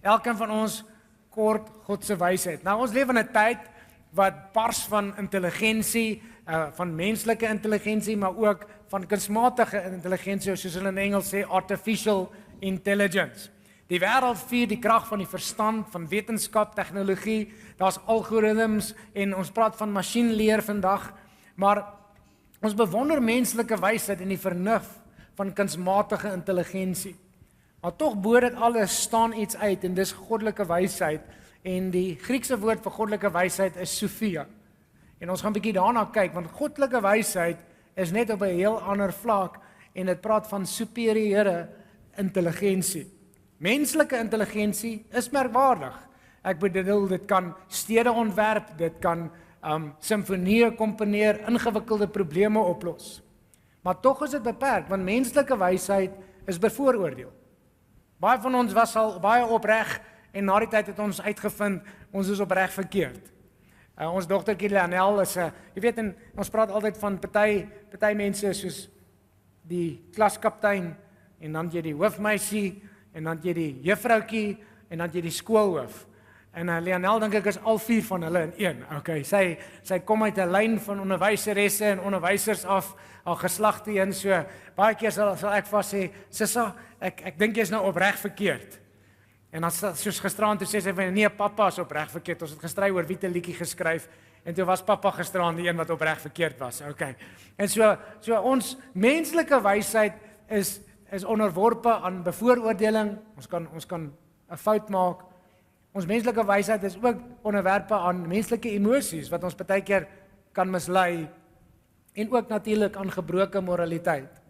Elkeen van ons kort God se wysheid. Nou ons leef in 'n tyd wat bars van intelligensie, van menslike intelligensie, maar ook van kunsmatige intelligensie, soos hulle in Engels sê, artificial intelligence. Die wêreld vier die krag van die verstand, van wetenskap, tegnologie, daar's algoritmes en ons praat van masjienleer vandag, maar ons bewonder menslike wysheid en die vernuf van kunsmatige intelligensie. Maar tog bo dit alles staan iets uit en dis goddelike wysheid en die Griekse woord vir goddelike wysheid is Sophia. En ons gaan 'n bietjie daarna kyk want goddelike wysheid is net op 'n heel ander vlak en dit praat van superieure intelligensie. Menslike intelligensie is merkwaardig. Ek bedoel dit kan stede ontwerp, dit kan simfonieë komponeer, ingewikkelde probleme oplos. Maar tog is dit beperk want menslike wysheid is bevooroordeel. Baie van ons was al baie opreg en na die tyd het ons uitgevind ons is opreg verkeerd. Ons dogtertjie Leonel is jy weet en ons praat altyd van party mense soos die klaskaptein en dan jy die hoofmeisie en dan jy die juffroutjie en dan jy die skoolhoof. En Leonel dink ek is al 4 van hulle in een. Okay, sy kom uit 'n lyn van onderwyseresse en onderwysers af, al geslagte heen, so baie keer sal ek vas sê, Sissa, ek dink jy's nou opreg verkeerd. En dan soos gisteraand toe sê sy van nee, pappa is opreg verkeerd. Ons het gestry oor wie 'n liedjie geskryf en toe was pappa gisteraand die een wat opreg verkeerd was. Okay. En so ons menslike wysheid is onderworpe aan bevooroordeling. Ons kan 'n fout maak. Ons menslike wysheid is ook onderwerpe aan menslike emosies wat ons baie keer kan mislei en ook natuurlik aan gebroke moraliteit.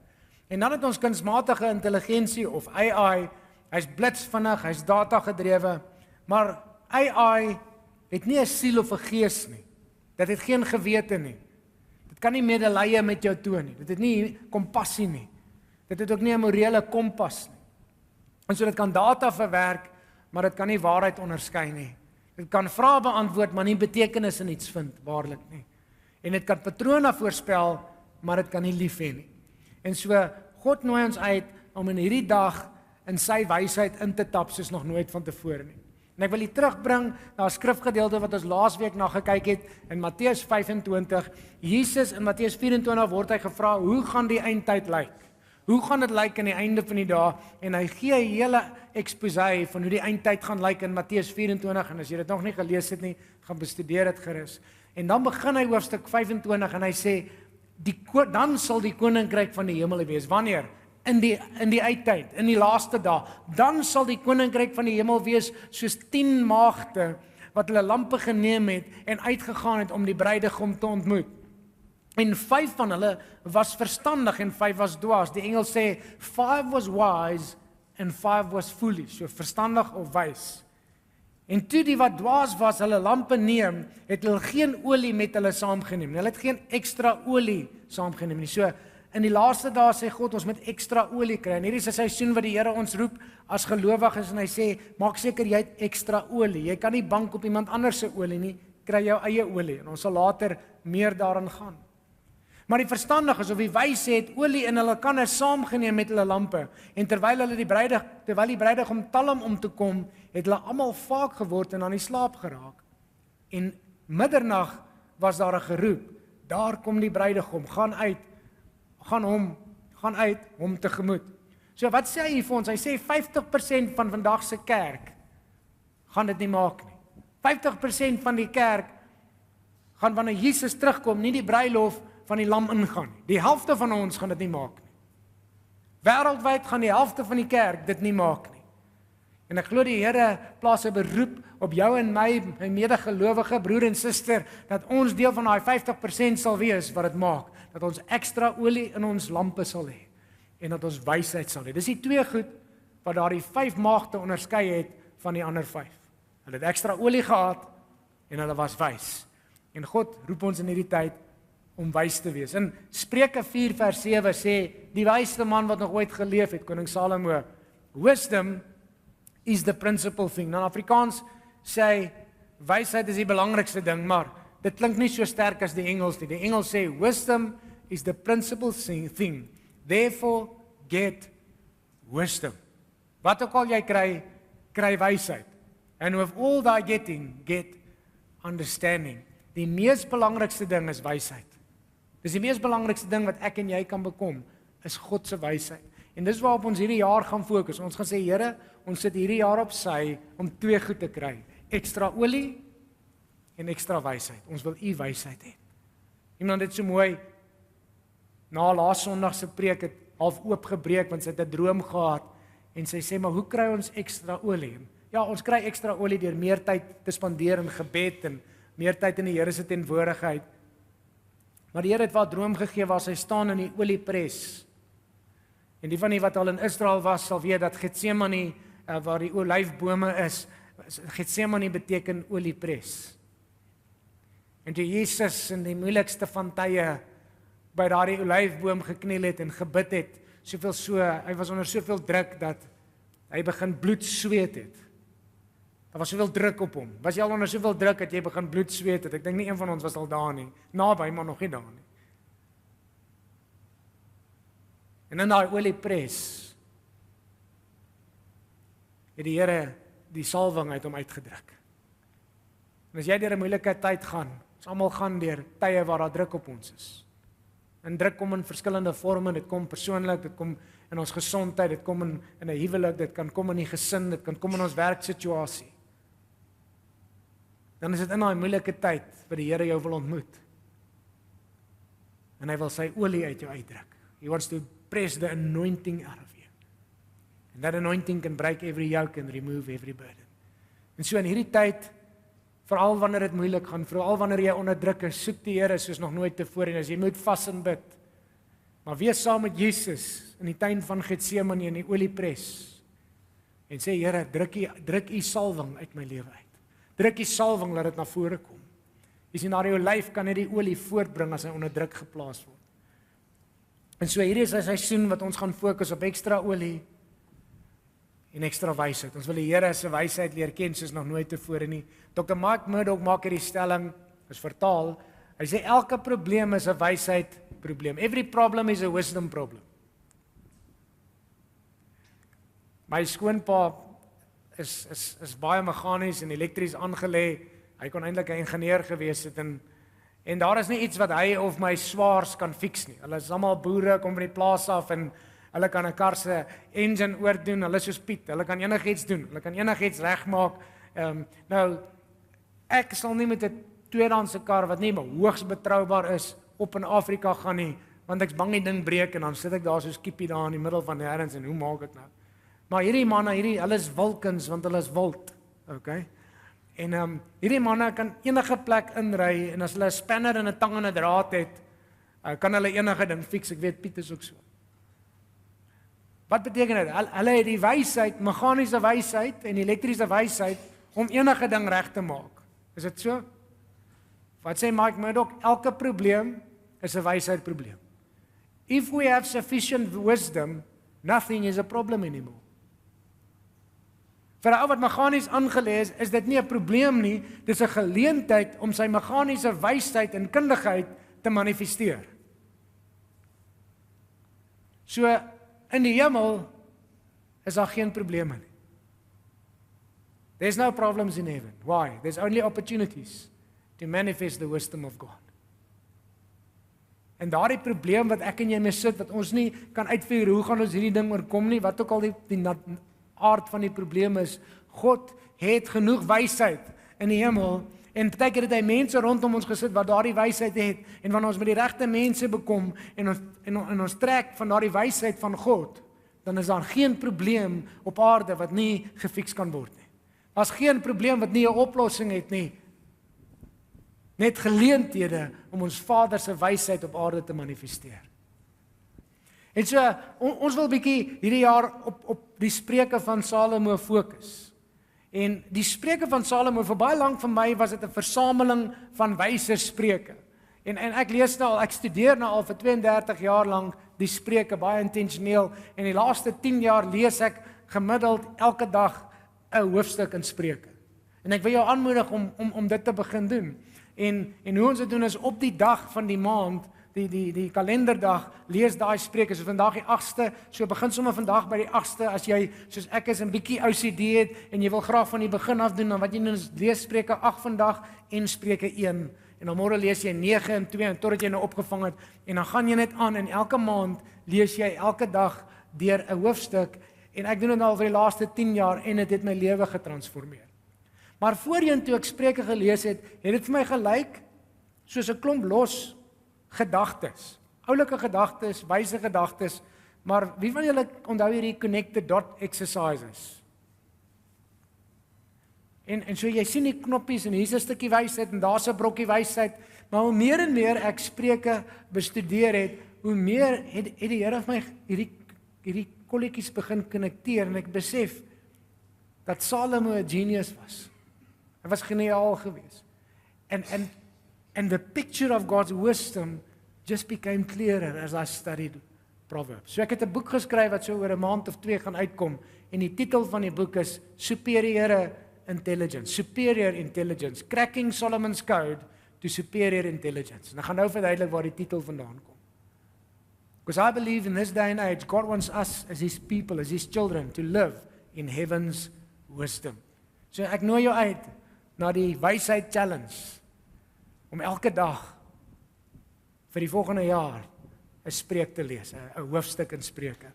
En dan het ons kunsmatige intelligensie of AI, hy's blitsvinnig, hy's data gedrewe, maar AI het nie 'n siel of 'n gees nie. Dit het geen gewete nie. Dit kan nie medelee met jou toon nie. Dit het nie kompassie nie. Dit het ook nie 'n morele kompas nie. En so dit kan data verwerk, maar dit kan nie waarheid onderskei nie. Dit kan vrae beantwoord, maar nie betekenis in iets vind, waarlik nie. En dit kan patrone voorspel, maar dit kan nie lief hê nie. En so, God nooi ons uit om in hierdie dag in sy wysheid in te tap soos nog nooit van tevore nie. En ek wil hier terugbring na 'n skrifgedeelte wat ons laasweek na gekyk het in Matteus 25. Jesus in Matteus 24 word hy gevra, hoe gaan die eindtyd lyk? Hoe gaan dit lyk aan die einde van die dag? En hy gee 'n hele exposé van hoe die eindtyd gaan lyk in Matteus 24 en as jy dit nog nie gelees het nie, gaan bestudeer dit gerus. En dan begin hy hoofstuk 25 en hy sê dan sal die koninkryk van die hemel wees. Wanneer? In die eindtyd, in die laaste dag. Dan sal die koninkryk van die hemel wees soos 10 maagde wat hulle lampe geneem het en uitgegaan het om die bruidegom te ontmoet. En 5 van hulle was verstandig en 5 was dwaas. Die engel sê 5 was wise and 5 was foolish, so verstandig of wys. En toe die wat dwaas was hulle lampe neem, het hulle geen olie met hulle saamgeneem nie. Hulle het geen ekstra olie saamgeneem nie. So in die laaste dae sê God ons moet ekstra olie kry. En hierdie is 'n seisoen wat die Here ons roep as gelowiges en hy sê maak seker jy het ekstra olie. Jy kan nie bank op iemand anders se olie nie, kry jou eie olie en ons sal later meer daarin gaan. Maar die verstandiges of die wyse het olie in hulle kanne saamgeneem met hulle lampe en terwyl die bruidegom talm om te kom, het hulle almal vaak geword en aan die slaap geraak. En middernag was daar 'n geroep, daar kom die bruidegom, gaan uit hom tegemoet. So wat sê hy vir ons? Hy sê 50% van vandag se kerk gaan dit nie maak nie. 50% van die kerk gaan wanneer Jesus terugkom nie die bruilof van die lam ingaan nie. Die helfte van ons gaan dit nie maak nie. Wêreldwyd gaan die helfte van die kerk dit nie maak nie. En ek glo die Here plaas 'n beroep op jou en my medegelowige broer en suster, dat ons deel van daai 50% sal wees wat dit maak, dat ons ekstra olie in ons lampe sal hê en dat ons wysheid sal hê. Dis die 2 goed wat daardie 5 maagde onderskei het van die ander 5. Hulle het ekstra olie gehad en hulle was wys. En God roep ons in hierdie tyd om wys te wees. In Spreuke 4 vers 7 sê die wysste man wat nog ooit geleef het, koning Salomo, wisdom is the principal thing. Nou in Afrikaans sê hy wysheid is die belangrikste ding, maar dit klink nie so sterk as die Engels nie. Die Engels sê wisdom is the principal thing. Therefore get wisdom. Wat ook al jy kry, kry wysheid. And with all thy getting, get understanding. Die mees belangrikste ding is wysheid. Dis die mees belangrikste ding wat ek en jy kan bekom, is God se wysheid. En dis waarop ons hierdie jaar gaan fokus. Ons gaan sê, Here, ons sit hierdie jaar op sy om 2 goed te kry. Ekstra olie en ekstra wysheid. Ons wil u wysheid hê. Iemand het so mooi na laas Sondag se preek het half oopgebreek want sy het 'n droom gehad en sy sê, maar hoe kry ons ekstra olie? Ja, ons kry ekstra olie deur meer tyd te spandeer in gebed en meer tyd in die Here se teenwoordigheid. Maar die Here het wat droom gegee waar sy staan in die oliepres. En die van die wat al in Israel was, sal weet dat Getsemane, waar die olyfbome is, Getsemane beteken oliepres. En toe Jesus in die moeilikste van tye by daardie olyfboom gekniel het en gebid het, hy was onder soveel druk dat hy begin bloed sweet het. Daar was soveel druk op hom. Was jy al onder soveel druk dat jy begin bloed sweet het? Ek dink nie een van ons was al daar nie. Naby, maar nog nie daar nie. En in daai oliepres het die Here die salwing uit hom uitgedruk. En as jy deur 'n moeilike tyd gaan, ons almal gaan deur tye waar daar druk op ons is. En druk kom in verskillende vorme, dit kom persoonlik, dit kom in ons gesondheid, dit kom in 'n huwelik, dit kan kom in die gesin, dit kan kom in ons werksituasie. Dan is dit in daai moeilike tyd wat die Here jou wil ontmoet. En hy wil sy olie uit jou uitdruk. He wants to press the anointing out of you. And that anointing can break every yoke and remove every burden. En so in hierdie tyd, veral wanneer dit moeilik gaan, veral wanneer jy onder druk is, soek die Here soos nog nooit tevore en as jy moet vas en bid. Maar wees saam met Jesus in die tuin van Getsemane in die oliepres. En sê, Here, druk u salwing uit my lewe uit. Druk die salwing, laat dit na vore kom. Jy sien, na die olyf kan net die olie voortbring as hy onder druk geplaas word. En so hierdie is 'n seisoen wat ons gaan fokus op ekstra olie en ekstra wysheid. Ons wil die Here se wysheid leer ken soos nog nooit tevore nie. Dr. Mark Murdoch maak hierdie stelling, is vertaal, hy sê elke probleem is 'n wysheid probleem. Every problem is a wisdom problem. My skoonpa is baie meganies en elektries aangelê. Hy kon eintlik 'n ingenieur gewees het en daar is nie iets wat hy of my swaars kan fix nie. Hulle is almal boere, kom van die plaas af en hulle kan 'n kar se engine oordoen. Hulle is soos Piet, hulle kan enigiets doen. Hulle kan enigiets regmaak. Nou ek sal nie met 'n tweedehandse kar wat nie hoogs betroubaar is op in Afrika gaan nie, want ek's bang die ding breek en dan sit ek daar soos kiepie daar in die middel van nêrens en hoe maak ek nou? Maar hierdie manne, hulle is wilkens want hulle is wild. Okay? En hierdie manne kan enige plek inry en as hulle 'n spanner en 'n tang en 'n draad het, kan hulle enige ding fix. Ek weet Piet is ook so. Wat beteken dit? Hulle het die wysheid, meganiese wysheid en elektriese wysheid om enige ding reg te maak. Is dit so? Wat sê Mike Murdoch? Elke probleem is 'n wysheid probleem. If we have sufficient wisdom, nothing is a problem anymore. Vir 'n ou wat meganies aangelê is dit nie 'n probleem nie, dis 'n geleentheid om sy meganiese wysheid en kundigheid te manifesteer. So in die hemel is daar geen probleme nie. There's no problems in heaven. Why? There's only opportunities to manifest the wisdom of God. En daardie probleem wat ek en jy mee sit, wat ons nie kan uitvind hoe gaan ons hierdie ding oorkom nie, wat ook al die aard van die probleem is, God het genoeg wysheid in die hemel, en partykeer het hy mense rondom ons gesit wat daardie wysheid het, en wanneer ons met die regte mense bekom, en ons trek van daardie wysheid van God, dan is daar geen probleem op aarde wat nie gefiks kan word nie. Daar's geen probleem wat nie 'n oplossing het nie. Net geleenthede om ons Vader se wysheid op aarde te manifesteer. En so, ons wil bietjie hierdie jaar op die Spreuke van Salomo fokus. En die Spreuke van Salomo, vir baie lank vir my was dit 'n versameling van wyse spreuke. En ek lees nou al, ek studeer nou al vir 32 jaar lank die Spreuke baie intentioneel, en die laaste 10 jaar lees ek gemiddeld elke dag 'n hoofstuk in Spreuke. En ek wil jou aanmoedig om dit te begin doen. En hoe ons dit doen is op die dag van die maand, die kalenderdag, lees daai Spreuke. So vandag die 8ste, so begin sommer vandag by die 8ste as jy soos ek is 'n bietjie OCD het en jy wil graag van die begin af doen, dan wat jy doen is lees Spreuke 8 vandag en Spreuke 1 en dan môre lees jy 9 en 2 en totdat jy nou opgevang het en dan gaan jy net aan en elke maand lees jy elke dag deur 'n hoofstuk en ek doen dit al vir die laaste 10 jaar en dit het my lewe getransformeer. Maar voorheen toe ek Spreuke gelees het, het dit vir my gelyk soos 'n klomp los gedagtes. Oulike gedagtes, wyse gedagtes, maar wie van julle onthou hierdie connected dot exercises? En so jy sien die knoppies en hier's 'n stukkie wysheid en daar's 'n brokkie wysheid, maar hoe meer en meer ek Spreuke bestudeer het, hoe meer het die Here vir my hierdie kolletjies begin konnekteer en ek besef dat Salomo 'n genius was. Hy was geniaal geweest. And the picture of God's wisdom just became clearer as I studied Proverbs. So ek het 'n boek geskryf wat so oor 'n maand of 2 gaan uitkom en die titel van die boek is Superior Intelligence, Cracking Solomon's Code to Superior Intelligence. En ek gaan nou verduidelik waar die titel vandaan kom. Because I believe in this day and age, God wants us as His people, as His children, to live in heaven's wisdom. So ek nooi jou uit na die wysheid challenge, om elke dag vir die volgende jaar 'n spreek te lees, 'n hoofstuk in Spreuke.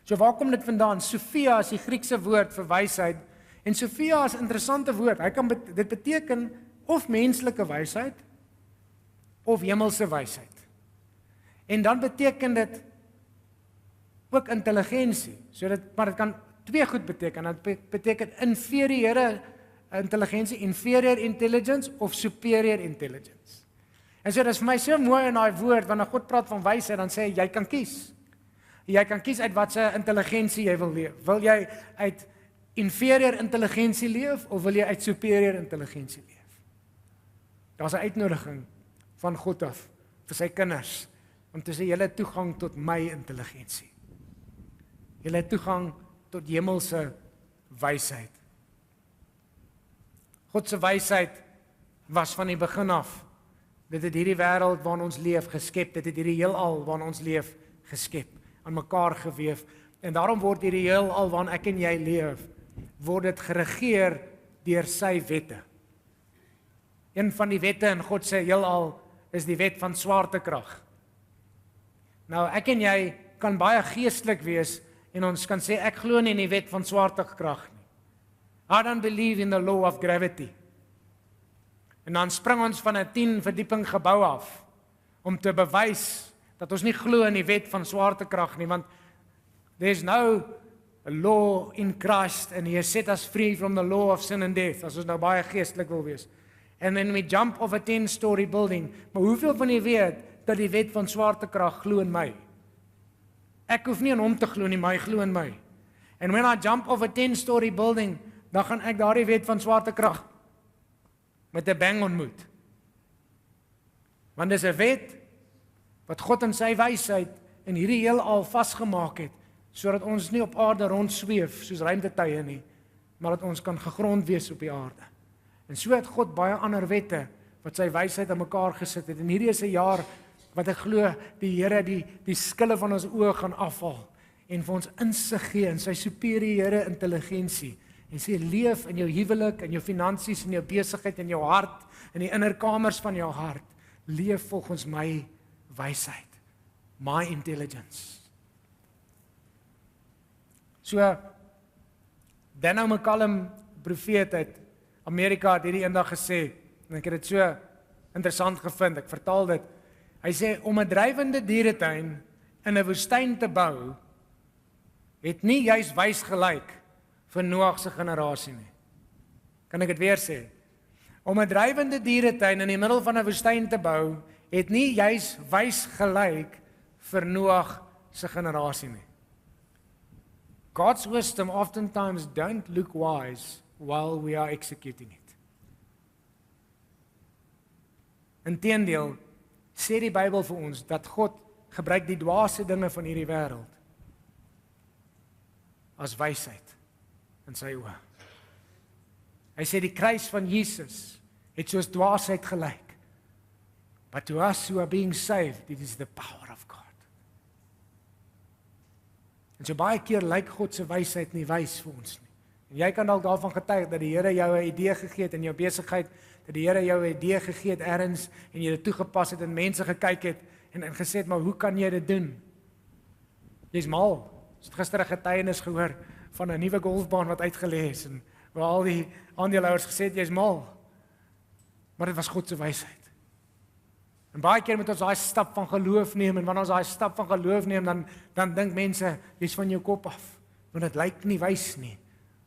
So waar kom dit vandaan? Sophia is die Griekse woord vir wysheid en Sophia is 'n interessante woord. Dit beteken of menslike wysheid of hemelse wysheid. En dan beteken dit ook intelligensie. Maar dit kan twee goed beteken. Dit beteken inferiore intelligensie, inferior intelligence of superior intelligence. En so dis vir my so mooi in daai woord wanneer God praat van wysheid, dan sê hy jy kan kies. Jy kan kies uit watse intelligensie jy wil leef. Wil jy uit inferior intelligensie leef of wil jy uit superior intelligensie leef? Daar's 'n uitnodiging van God af vir sy kinders om te sê julle het toegang tot my intelligensie. Julle het toegang tot hemelse wysheid. God se wysheid was van die begin af. Dit het hierdie wêreld waarin ons leef geskep. Dit het hierdie heelal waarin ons leef geskep, aan mekaar geweef. En daarom word hierdie heelal waarin ek en jy leef, word dit geregeer deur sy wette. Een van die wette in God se heelal is die wet van swaartekrag. Nou ek en jy kan baie geestelik wees en ons kan sê ek glo nie in die wet van swaartekrag nie. I don't believe in the law of gravity. En dan spring ons van 'n 10 verdieping gebou af om te bewys dat ons nie glo in die wet van swaartekrag nie, want there's no law in Christ and He has set us free from the law of sin and death, as ons nou baie geestelik wil wees. And then we jump off a 10-story building. Maar hoeveel van julle weet dat die wet van swaartekrag glo in my? Ek hoef nie in hom te glo nie, maar hy glo in my. And when I jump off a 10-story building, dan gaan ek daardie wet van swaartekrag met 'n bang ontmoet. Want dis 'n wet wat God in sy wysheid in hierdie heelal vasgemaak het, sodat ons nie op aarde rondsweef soos ruimtetuie nie, maar dat ons kan gegrond wees op die aarde. En so het God baie ander wette wat sy wysheid aan mekaar gesit het. En hierdie is 'n jaar wat ek glo die Here die skille van ons oë gaan afhaal en vir ons insig gee in sy superieure intelligensie. En sê leef in jou huwelik, in jou finansies, in jou besigheid, in jou hart, in die innerkamers van jou hart. Leef volgens my wysheid, my intelligence. So Daniel McCallum, profeet uit Amerika, het hierdie eendag gesê, en ek het dit so interessant gevind, ek vertaal dit. Hy sê om 'n drywende dieretuin in 'n woestyn te bou, het nie juis wys gelyk vir Noag se generasie nie. Kan ek dit weer sê? Om 'n drywende dieretuin in die middel van 'n woestyn te bou, het nie juis wys gelyk vir Noag se generasie nie. God's wisdom oftentimes don't look wise while we are executing it. Inteendeel, sê die Bybel vir ons dat God gebruik die dwaase dinge van hierdie wêreld as wysheid in sy oë. Hy sê die kruis van Jesus het soos dwaasheid gelyk, But to us who are being saved, it is the power of God. En so baie keer lyk God se wysheid nie wys vir ons nie. En jy kan dalk daarvan getuig dat die Here jou 'n idee gegee het in jou besigheid, dat die Here jou 'n idee gegee het ergens en jy dit toegepas het en mense gekyk het en gesê het, maar hoe kan jy dit doen? Jy's mal. Ons het gister 'n getuienis gehoor van 'n nuwe golfbaan wat uitgelê is en waar al die aandeelhouers gesê het jy's mal. Maar dit was God se wysheid. En baie keer moet ons daai stap van geloof neem en wanneer ons daai stap van geloof neem dan dink mense jy's van jou kop af. Want dit lyk nie wys nie,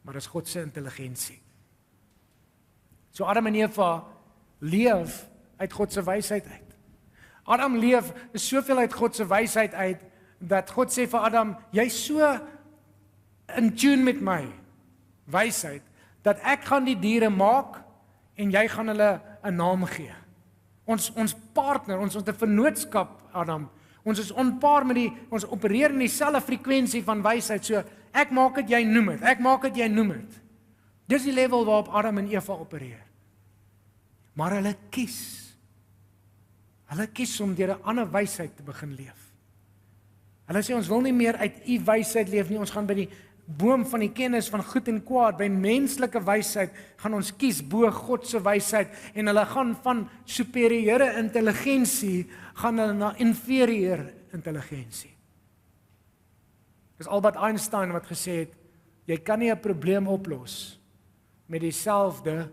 maar dit is God se intelligensie. So Adam en Eva leef uit God se wysheid uit. Adam leef soveel uit God se wysheid uit dat God sê vir Adam, jy's so in tune met my wysheid dat ek gaan die diere maak en jy gaan hulle 'n naam gee. Ons partner, ons 'n vennootskap, Adam. Ons is onpaar met ons opereer in dieselfde frekwensie van wysheid. So ek maak dit, jy noem dit. Ek maak dit, jy noem dit. Dis die level waarop Adam en Eva opereer. Maar hulle kies om deur 'n ander wysheid te begin leef. Hulle sê ons wil nie meer uit u wysheid leef nie, ons gaan by die boom van die kennis van goed en kwaad, by menslike wysheid gaan ons kies bo God se wysheid en hulle gaan van superieure intelligensie gaan hulle na inferieur intelligensie. Dis Albert Einstein wat gesê het, jy kan nie 'n probleem oplos met dieselfde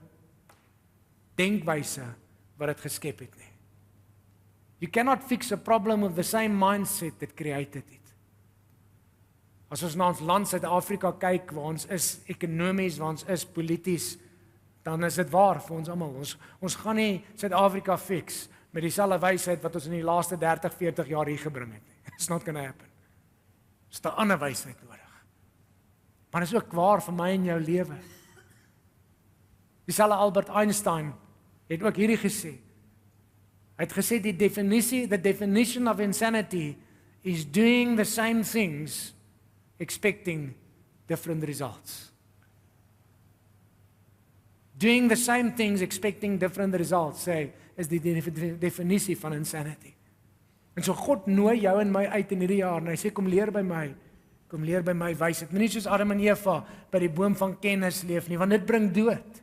denkwyse wat dit geskep het nie. You cannot fix a problem with the same mindset that created it. As ons na ons land Suid-Afrika kyk, waar ons is ekonomies, waar ons is polities, dan is dit waar vir ons almal. Ons gaan nie Suid-Afrika fix met dieselfde wysheid wat ons in die laaste 30, 40 jaar hier gebring het nie. It's not going to happen. Ons het 'n ander wysheid nodig. Maar dit is ook waar vir my en jou lewe. Dieselfde Albert Einstein het ook hierdie gesê. Hy het gesê the definition of insanity is doing the same things expecting different results. Doing the same things expecting different results, sê, is die definisie van insanity. En so God nooi jou en my uit in hierdie jaar en hy sê kom leer by my wysheid. Moenie soos Adam en Eva by die boom van kennis leef nie, want dit bring dood.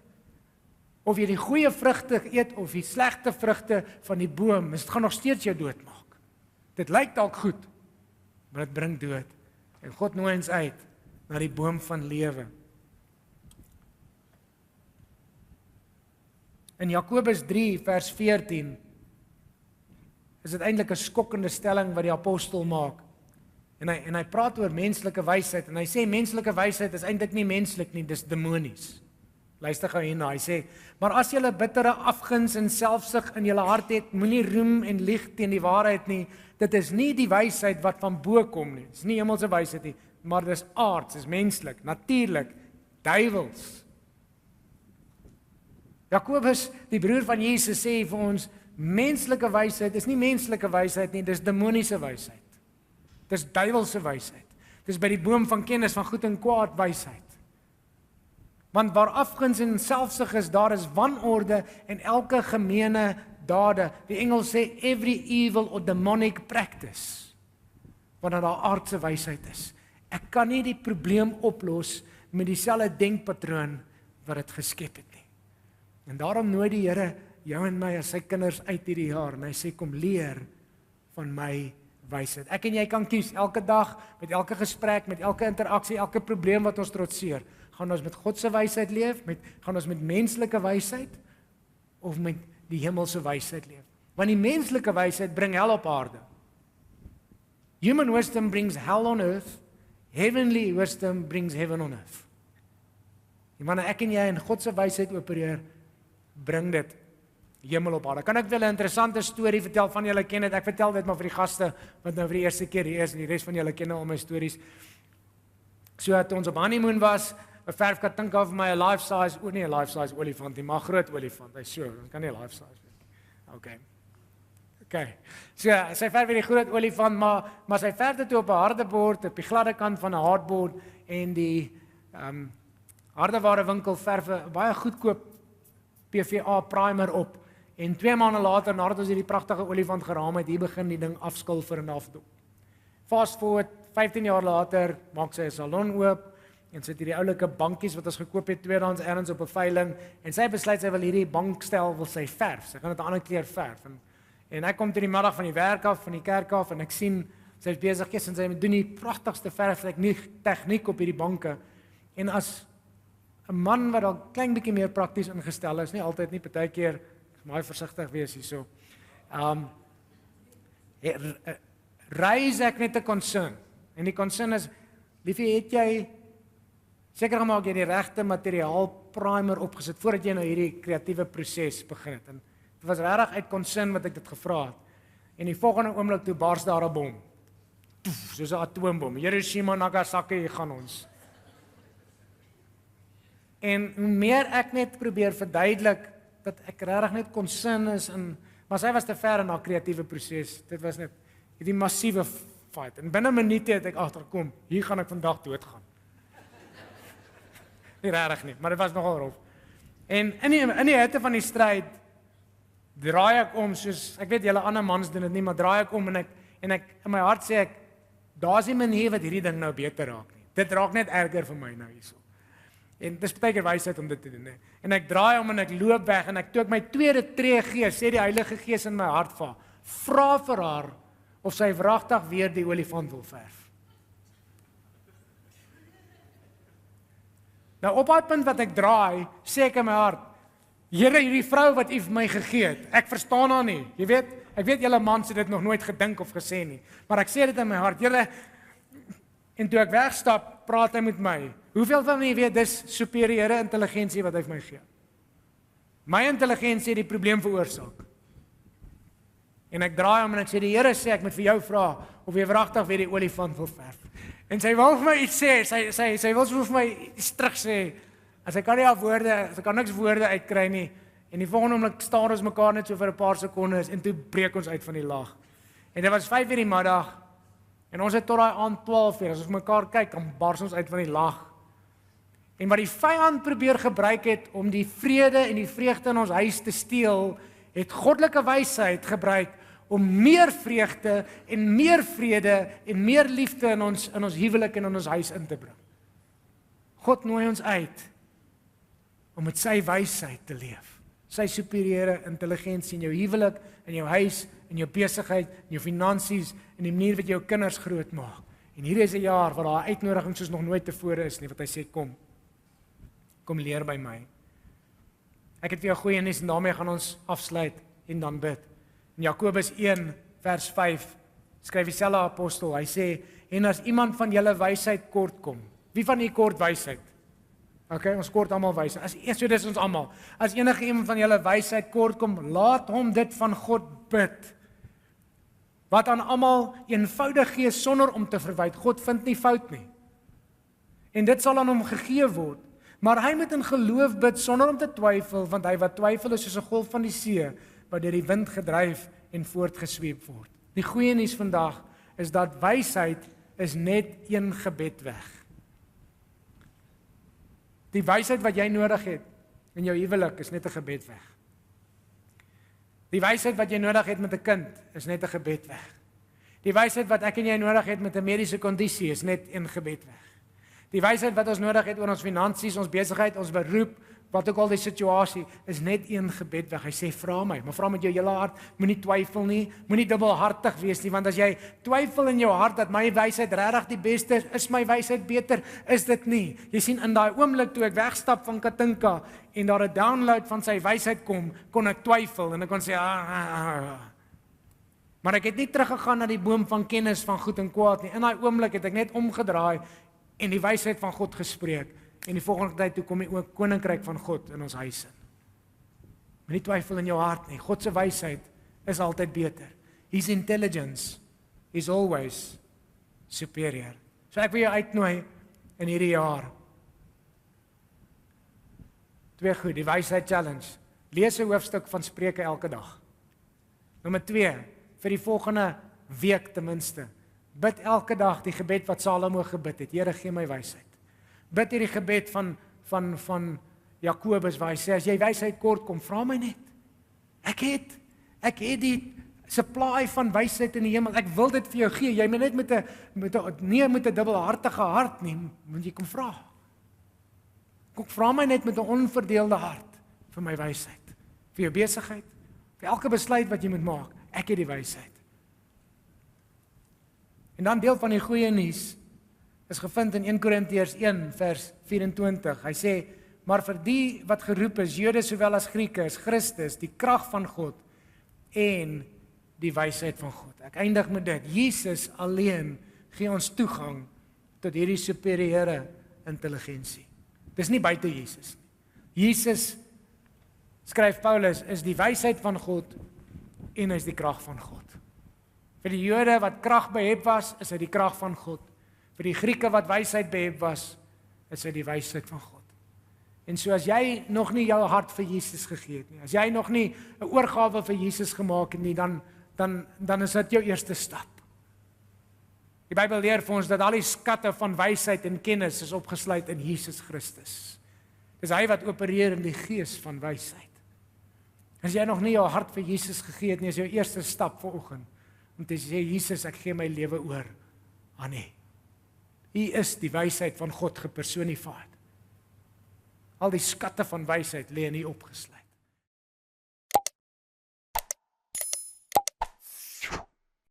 Of jy die goeie vrugte eet of die slegte vrugte van die boom, dit gaan nog steeds jou doodmaak. Dit lyk dalk goed, maar dit bring dood. En God nooi ons uit na die boom van lewe. In Jakobus 3 vers 14 is dit eintlik 'n skokkende stelling wat die apostel maak. En hy praat oor menslike wysheid en hy sê menslike wysheid is eintlik nie menslik nie, dis demonies. Luister gou hierna, hy sê, maar as julle bittere afguns en selfsug in julle hart het, moenie roem en lieg teen die waarheid nie. Dit is nie die wysheid wat van bo kom nie. Dit is nie hemelse wysheid nie, maar dit is aards, dit is menslik, natuurlik, duiwels. Jakobus, die broer van Jesus, sê vir ons, menslike wysheid is nie menslike wysheid nie, dis demoniese wysheid. Dis duiwelse wysheid. Dis by die boom van kennis van goed en kwaad wysheid. Want waar afguns en selfsug is, daar is wanorde en elke gemeene dade. Die Engels sê every evil or demonic practice. Wanneer daar aardse wysheid is. Ek kan nie die probleem oplos met dieselfde denkpatroon wat dit geskep het nie. En daarom nooi die Here jou en my as sy kinders uit hierdie jaar en hy sê kom leer van my wysheid. Ek en jy kan kies elke dag, met elke gesprek, met elke interaksie, elke probleem wat ons trotseer. Gaan ons met God se wysheid leef, gaan ons met menslike wysheid of met die hemelse wysheid leef? Want die menslike wysheid bring hel op aarde. Human wisdom brings hell on earth, heavenly wisdom brings heaven on earth. En wanneer ek en jy in God se wysheid opereer, bring dit hemel op aarde. Kan ek wel 'n interessante storie vertel van julle ken dit? Ek vertel dit maar vir die gaste wat nou vir die eerste keer hier is en die res van julle ken al my stories. So het ons op honeymoon was, 'n verfkat dink of my 'n life size, nie 'n life size olifant nie, maar 'n groot olifant. Hy so, dit kan nie life size wees nie. Okay. So sy verf weer die groot olifant, maar sy verf dit op 'n harde bord, op die gladde kant van 'n hardboard en die hardeware winkel verf 'n baie goedkoop PVA primer op En 2 maande later, nadat ons hierdie pragtige olifant geraam het, hier begin die ding afskil vir 'n afdop. Fast forward, 15 jaar later, maak sy 'n salon oop, en sy het hierdie oulike bankies wat ons gekoop het, tweedehands ergens op 'n veiling, en sy besluit sy wil hierdie bankstel wil sy verf, sy gaan dit 'n ander kleur verf, en ek kom toe die middag van die werk af, van die kerk af, en ek sien, sy is besig, en sy doen die pragtigste verf tegniek op hierdie banke, en as 'n man wat al klein bietjie meer prakties ingestel is, nie altyd nie, partykeer, ek moet versigtig wees hierso, raise ek net 'n concern, en die concern is, liefie, het jy seker gemaak jy die regte materiaal primer opgesit, voordat jy nou hierdie kreatiewe proses begin het, en dit was regtig uit concern wat ek dit gevra het, en die volgende oomblik toe bars daar 'n bom, soos 'n atoombom, Hiroshima, Nagasaki, hier gaan ons. En hoe meer ek net probeer verduidelik, dat ek regtig net concern is, maar sy was te ver in haar kreatiewe proses, dit was net hierdie massiewe fight, en binne minute het ek agterkom, hier gaan ek vandag doodgaan. Nie regtig nie, maar dit was nogal rof. En in die hitte van die stryd, draai ek om, soos, ek weet julle ander mans doen dit nie, maar draai ek om, en ek in my hart sê ek, daar is nie manier wat hierdie ding nou beter raak nie, dit raak net erger vir my nou hierso. En dis baie keer wysheid om dit te doen, hè. En ek draai om en ek loop weg, en toe ek my tweede tree gee, sê die Heilige Gees in my hart vra vir haar, of sy wragtig weer die olifant wil verf. Nou op daai punt wat ek draai, sê ek in my hart, Here, hierdie vrou wat U vir my gegee het, ek verstaan haar nie, jy weet, ek weet julle mans het dit nog nooit gedink of gesê nie, maar ek sê dit in my hart, Here, en toe ek wegstap, praat hy met my, hoeveel van julle weet, dis superieure intelligensie wat hy vir my gee? My intelligensie het die probleem veroorsaak. En ek draai om en ek sê, die Here sê, ek moet vir jou vra, of jy wragtig weer die olifant wil verf. En sy wil vir my iets sê, sy wil so vir my iets terug sê, en sy kan nie sy kan niks woorde uitkry nie, en die volgende oomblik staar ons mekaar net so vir 'n paar sekondes, en toe breek ons uit van die lag. En dit was 5:00 die middag, en ons het tot daai aand 12:00, as ons mekaar kyk, dan bars ons uit van die lag. En wat die vyand probeer gebruik het, om die vrede en die vreugde in ons huis te steel, het goddelike wysheid gebruik, om meer vreugde en meer vrede en meer liefde in ons huwelik en in ons huis in te bring. God nooi ons uit om met sy wysheid te leef. Sy superieure intelligensie in jou huwelik, in jou huis, in jou besigheid, in jou finansies, in die manier wat jy jou kinders grootmaak. En hierdie is 'n jaar waar daar 'n uitnodiging soos nog nooit tevore is nie, wat hy sê, kom leer by my. Ek het vir jou goeie nuus en daarmee gaan ons afsluit en dan bid. In Jakobus 1 vers 5 skryf dieselfde apostel, hy sê, en as iemand van julle wysheid kort kom, wie van u kort wysheid? Okay, ons kort almal wysheid, so dis ons almal, as enige iemand van julle wysheid kort kom, laat hom dit van God bid, wat aan almal eenvoudig gee sonder om te verwyd, God vind nie fout nie, en dit sal aan hom gegee word, maar hy moet in geloof bid sonder om te twyfel, want hy wat twyfel is soos 'n golf van die see, wat deur die wind gedryf en voortgesweep word. Die goeie nuus vandag is dat wysheid is net een gebed weg. Die wysheid wat jy nodig het in jou huwelik is net 'n gebed weg. Die wysheid wat jy nodig het met 'n kind is net 'n gebed weg. Die wysheid wat ek en jy nodig het met 'n mediese kondisie is net een gebed weg. Die wysheid wat ons nodig het oor ons finansies, ons besigheid, ons beroep, wat ook al die situasie, is net een gebed weg. Hy sê, vra my, maar vra met jou hele hart, moenie twyfel nie, moenie dubbelhartig wees nie, want as jy twyfel in jou hart, dat my wysheid regtig die beste is my wysheid beter, is dit nie. Jy sien, in daai oomblik toe ek wegstap van Katinka, en daar 'n download van sy wysheid kom, kon ek twyfel, en ek kon sê, maar ek het nie teruggegaan na die boom van kennis van goed en kwaad nie. In daai oomblik het ek net omgedraai, en die wysheid van God gespreek, en die volgende tyd toe kom die koninkryk van God in ons huis in. Moenie twyfel in jou hart nie, God se wysheid is altyd beter. His intelligence is always superior. So ek wil jou uitnooi in hierdie jaar. 2 goed, die wysheid challenge. Lees 'n hoofstuk van Spreuke elke dag. Nommer 2, vir die volgende week ten minste. Bid elke dag die gebed wat Salomo gebid het. Here, gee my wysheid. Bid hierdie gebed van Jakobus waar hy sê, as jy wysheid kort kom, vra my net. Ek ek het die supply van wysheid in die hemel. Ek wil dit vir jou gee. Jy moet net met 'n dubbelhartige hart nie, moet jy kom vra. Kom vra my net met 'n onverdeelde hart vir my wysheid, vir jou besigheid, vir elke besluit wat jy moet maak. Ek het die wysheid. En dan deel van die goeie nuus is gevind in 1 Korintiërs 1 vers 24. Hy sê, maar vir die wat geroep is, Jode sowel as Grieke, is Christus die krag van God en die wysheid van God. Ek eindig met dit. Jesus alleen gee ons toegang tot hierdie superieure intelligensie. Dis nie buite Jesus nie. Jesus, skryf Paulus, is die wysheid van God en is die krag van God. Vir die Jode wat krag behep was, is hy die krag van God. Vir die Grieke wat wysheid behep was, is hy die wysheid van God. En so as jy nog nie jou hart vir Jesus gegee het nie, as jy nog nie 'n oorgawe vir Jesus gemaak het nie, dan is dit jou eerste stap. Die Bybel leer vir ons dat al die skatte van wysheid en kennis is opgesluit in Jesus Christus. Dis hy wat opereer in die gees van wysheid. As jy nog nie jou hart vir Jesus gegee het nie, is jou eerste stap vanoggend om te sê, Jesus, ek gee my lewe oor aan U. U is die wysheid van God gepersonifieer. Al die skatte van wysheid lê in U opgesluit.